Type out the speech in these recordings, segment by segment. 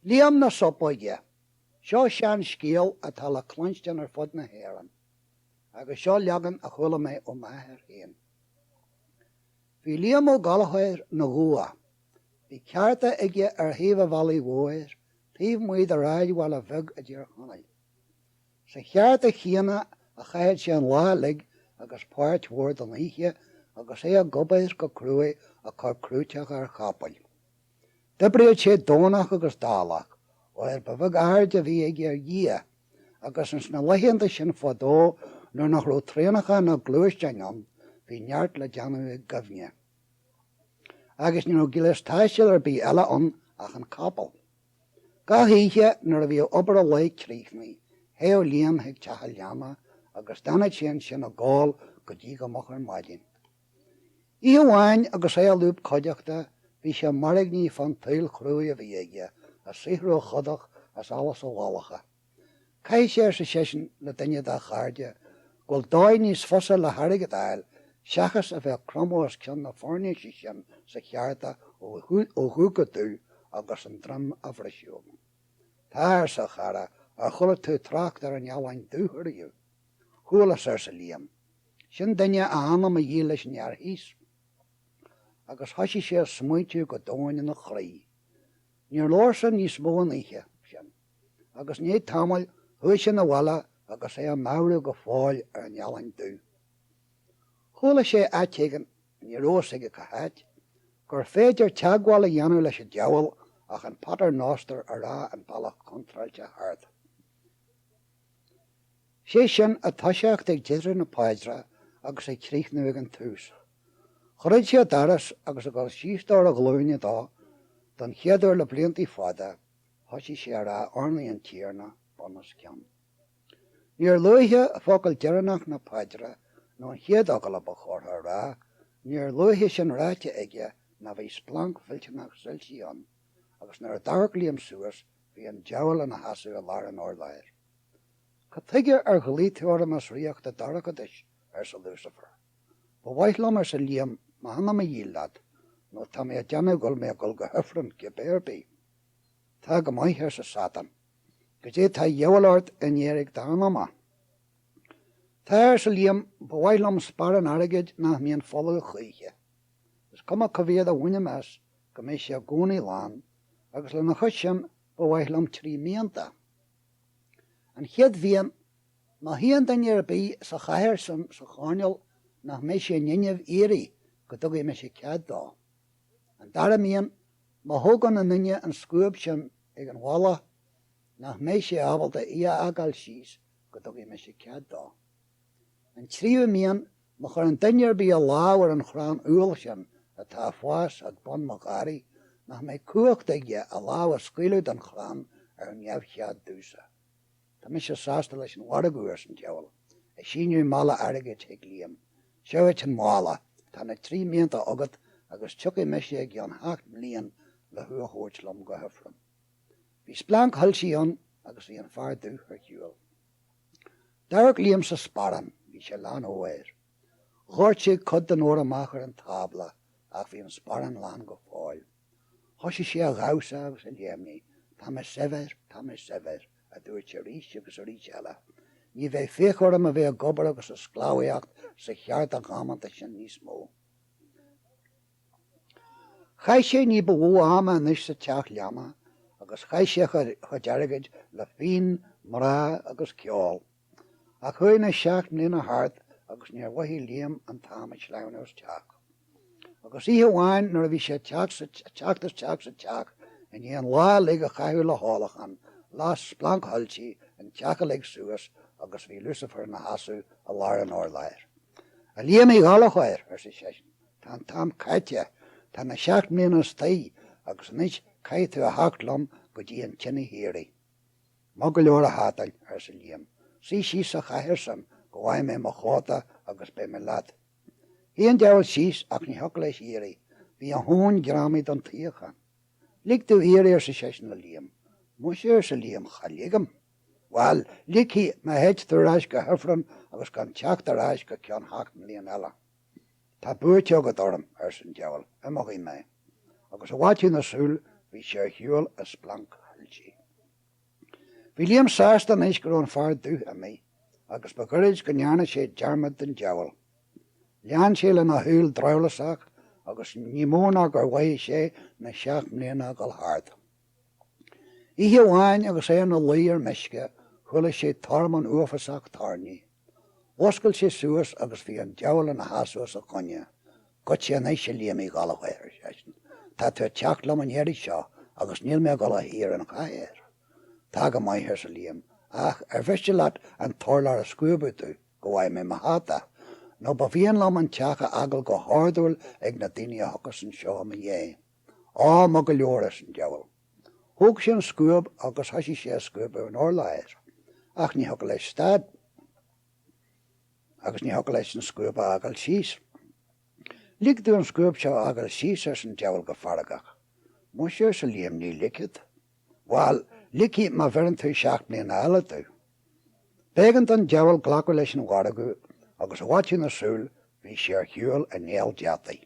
Liam na Sopoige, seo sean scéal atá le cloinstean ar fud na héireann, agus seo leagan a chuala mé ó maithir féin. Bhí Liam ó galachir na gua, bhí cearta ige ar thaobh bhallaí mhóir, taobh muid a ráid bhil a bhig a dtíor chanail. Sa chearta chéana a chaid sé an lálig agus páirt mhór doníthe agus é a gobair go cruúi a chu crúteach ar chapail. Dibríod sé dónach agus dálach, ó ar ba bhig aird a bhí ag ar dhia, agus an sna leitheanta sin fadó nuair nach ró tréanacha na glúisteanam bhí neart le deanú gomhne. Agus ní gilas taisteil ar bí eile an ach an capal. Ga híthe nuair a bhí obair a le tríchnaí, héo Liam ag teachal leama agus dana sin sin a gáil go dtí go machar maidin. Í amháin agus é a lúb coideachta bhí sé marigní fan tuil chrúi a bhí aige a sihreú chodach as alles ó bhálacha. Cai sé sa sesin le daine a chairde, ghfuil dáid níos fosa le harigad ail, seachas a bheith cromós ceann na fórnéisi sin sa chearta ó thugadú agus an dram a bhreisiú. Táir sa chara a chula tú tracht ar an eabhain dúthiriú. Chualas ar sa Liam. Sin daine a anam a dhí leis near hís. Agus thoisi sé smuitiú go dóin na chraí. Níor lórsa níos mó an ihe sin. Agus ní tamil thuis sin na bhla agus é a máú go fáil ar an eabhain dú. Chula sé aitéigen ní rós ige go háit, gur féidir teagháil a dhéanú leis a deabhal ach an patar náster a rá an bailach contrailte hard. Sé sin a taiseacht ag deidir na páidre agus ag tríichnú ag an tús. Chorid sé daras agus a gáil síostar a glúine dá, don chéadúir le bliantaí fada, thoisi sé rá ornaí an tíarna bonas ceann. Níor luithe a fácail deireannach na páidre nó an chéad agal a bachortha rá, níor luithe sin ráite aige na bhí splank filteach siltíán, agus nar a darg Liam suas bhí an deabhal an hasú a lár an orlair. Ca tuige ar golíteoram as riacht a dargadis ar sa Lucifer. Ba bhaithlam ar sa Liam ma hana ma dhílad, nó tá mé a deanú gol mé gol go hifran go béirbí. Tá go maith ar sa Satan, go dé tá dheabhalart in érig da anama. Tá ar sa Liam ba bhaithlam sparan arigid na míon folga chuige. Is cuma covéad a bhaine meas go mé sé a gcónaí lán, agus le na chuisian ba bhaithlam trí míanta. An chéad bhíon má híon daine ar bí sa chathir san sa cháneal nach mé sé ninneamh éirí go dtugad mé sé cead dá. An dara míon má thugan na nunne an scúb sin ag an bhla nach mé sé ábalta í agáil síos go dtugad mé sé cead dá. An tríomh míon má chur an daine ar bí a láhar an chrán úil sin atá fáis ag bon MacCarrain nach mé cuacht aige a láh a scaoilead an chrán ar an neamhchead dúsa. Tá mé sé sásta leis an waragúir san deabhal, a síniú mála airigid ag Liam. Seoit an mála, tá na 3 míanta agad agus tucha mé sé ag an 8 mbliain le thuathóirtlam go hifran. Bhí splank thuilsíon agus bhí an fear dú ar hiúil. Darg Liam sa sparan, bhí sé lán óir. Ghoirt sé cud den óra machar an tabla ach bhí an sparan lán go fáil. Thoisi sé a ghausa agus a léimní, tá mé sever, a dúirt sé ríis agus a ríis eile. Ní bheith féchorm a bheith a gobar agus a scláíocht sa cheart a gámanta sin níos mó. Chai sé ní bhú ama níos sa teach leama, agus chai sé chu dearigid le fin, mrá agus ceol. A chuir na 7 mbliana hart agus níor bhaithí Liam an táimid leanús teach. Agus í amháin nuair a bhí sé teach sa teach, in í an lá lig a chaithú le hálachan, las splank haltí an teacha lig suas agus bhí Lucifer na hasú a lár an orlair. A Liam ag galachhair ar sa sesin, tá an tam caite, tá na 7 mbliana staí agus níos caithú a hachtlam go dtí an tinna héirí. Má go leor a hátail ar sa Liam, sí sa chaithir san go bhhaid mé mo cháta agus be me lad. Hí an deabhal síos ach ní thug leis éirí, bhí an hón grámaid an tíocha. Lig tú éirí ar sa sesin le Liam, mu sé ar sa Liam chaligam. Well, lig hí me heid thuráis go hifran agus gan teach daráis go ceann 8 mbliain eile. Tá buairte agad orm ar san deabhal, a mo mé. Agus a bhaitiú na súl, bhí sé hiúil a splank haltí. Bhí Liam sásta níos gur an fear dútha mí, agus ba gcurid go nearna sé dearmad den deabhal. Lean sé le na húil drolaach agus ní móna gur bhaid sé na 7 mbliana go háart. Ihe bháin agus é na líar meisce chula sé tarman uafasach tarní. Oscail sé suas agus bhí an deabhal na hasúas a chunne, go sé éis sé Liam í galahhair sesin. Tá tú teach le an éiri seo agus níl me gala hir an chair. Tá go maithir sa Liam, ach bheiste leat an torlar a scuúbe tú go bhaid mé mahata. No ba bhíon lam an teacha agal go hárdúil ag na daine thuchas an seo am dhé. Á mo go leoras an deabhal. Thug sé an scuúb agus hasí sé scuúb an orláir, ach ní thuga leis stad, agus ní thuga leis an scuúb agal síos. Lig tú an scuúb seo agal síos ar an deabhal go faragach. Mu sé sa Liam ní licid. Well, licí má bheran tú 7 mbliana eile tú. Begant an deabhal ghlacu leis an gharagú agus bhaiti na súil bhí sé ar hiúil a néal deataí.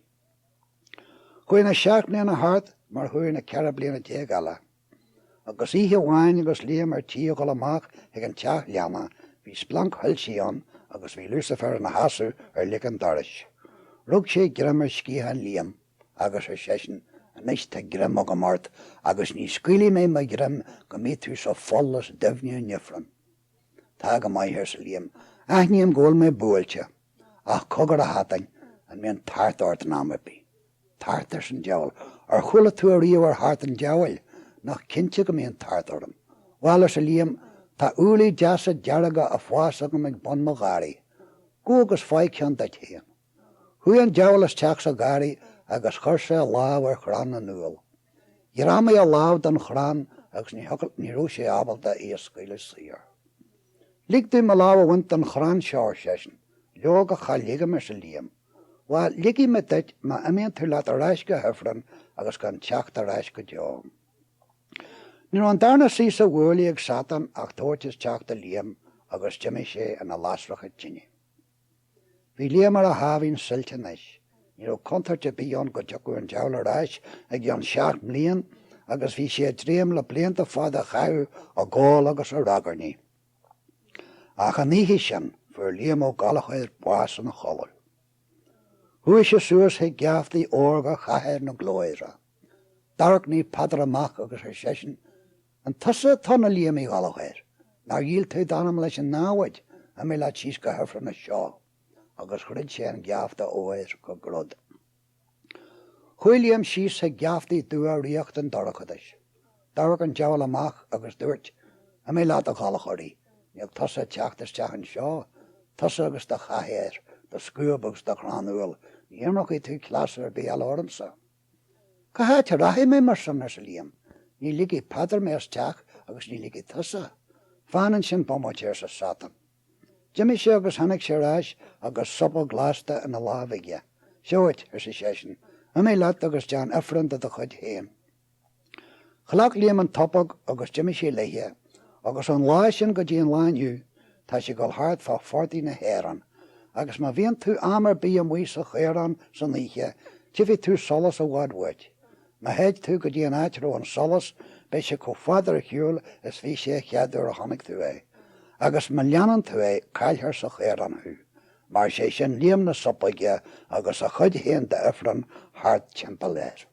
Chuir na 7 mbliana hart mar chuir na 4 bliana déag eile. Agus ihe bháin agus Liam ar tí go amach ag an teach leanna, hí splanc thuilsíán agus bhí Lucifer na hasú ar lig an doris. Rug sé grimar scíthe Liam agus ar sesin a níos te grim go mát agus ní scuilí mé mai grim go mí tú sa follas difniú nifran. Tá go maithir sa Liam, aithníam ggóil mé búilte, ach cogur a hataing an mé an tartart an amabí. Tartar san deabhal, ar chula tú a riomh ar hart an deabhal, nach cinnte go mé an tartarm. Well sa Liam, tá úlaí deasa dearaga a fása go meid bon mo gáí, gógus fáid cean da chéan. Hui an deabhal is teach sa gáí agus chuirse a láh ar chrán an nual. I ra mé a láh don chrán agus ní rú sé ábalta í a scuile sír. Lig tú me láh bhaint an chrán seir sesin, leog a chalige me sa Liam. Wa ligi me dit ma imíonn tú leat a reis go hifran agus gan teacht a reis go deám. Ní an darna sí sa bhúlaí ag Satan ach tóirtis teacht a Liam agus Jimmy sé an a lasracha tinne. Bhí Liam ar a hafhín Scealta níos. Ní ó contarte bíon go deacu an deabhal a reis ag an 7 mbliana agus bhí sé tríam le blianta fád a chaú a gáil agus a ragarní. Ach an níhí sin fuair Liam ó galachir bás an a cholar. Hui sé suas he geaftaí orga chathir na glóire. Dark ní padar amach agus ar sesin, an tusa tána Liam í galachir, ná díl tú danam leis an náhaid a mé leat síos go hifran na seo, agus chuid sé an geafta óir go grod. Hui Liam síos he geaftaí dúa riocht an dorachadis. Dark an deabhal amach agus dúirt a mé leat a galachirí, níag tusa teachtas teach an seo, tusa agus de chathir, de scuúb agus de chránúil, níamach í tú clasar Bheal ormsa. Ca háit a rathí mé mar san sa Liam, ní ligi padar mé as teach agus ní ligi tusa. Fánan sin bomáid sa Satan. Jimmy sé agus hanig sé ráis agus sopa glásta in a lábhaige. Seoit ar sa sesin, a mé leat agus dean ifranta a chud héan. Chlach Liam an topag agus Jimmy sé leiche, agus an lá sin go dtí an láinniu, tá sé go hart fá 40 na héran, agus má bhíonn tú amar bí am mhuí sa chéran san líche, tifí tú solas a bhádhuiid. Ma héid tú go dtí an áitiró an solas, bei sé có fadar a hiúil is bhí sé cheadú a tháinig tú é. Agus ma leanan tú é cailthir sa chéran thu, mar sé sin Liam na Sopoige agus a chud héan de ifran hart timpeall léir.